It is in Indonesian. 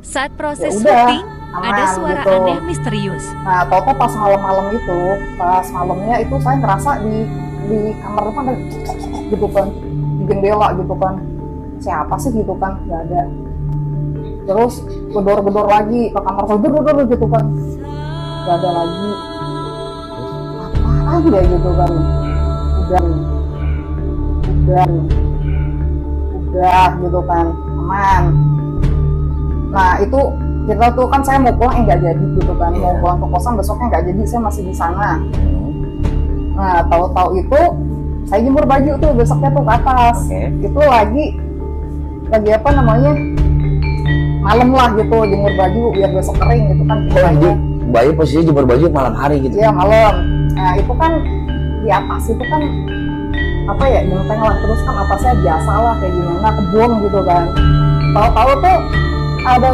Saat Ya proses udah, syuting, ada aman suara gitu. aneh misterius. Nah, tau-tau pas malam-malam itu, pas malamnya itu saya ngerasa di kamar depan ada gitu kan, di jendela gitu kan. Siapa sih gitu kan? Gak ada. Terus gedor-gedor lagi ke kamar saya, gedor gitu kan. Gak ada lagi. Apaan ya gitu kan? Udah, udah, udah gitu kan, aman. Nah itu kita tuh kan saya mau pulang nggak jadi gitu kan, mau pulang ke kosan besoknya nggak jadi, saya masih di sana. Nah tahu-tahu itu saya jemur baju tuh besoknya tuh ke atas. Itu lagi apa namanya, malam lah gitu, jemur baju biar besok kering gitu kan. Bayu posisi jemur baju malam hari gitu. Iya malam. Nah itu kan di atas itu kan apa ya, genteng lah, terus kan atasnya biasa lah kayak gimana, kebun gitu kan. Tahu-tahu tuh ada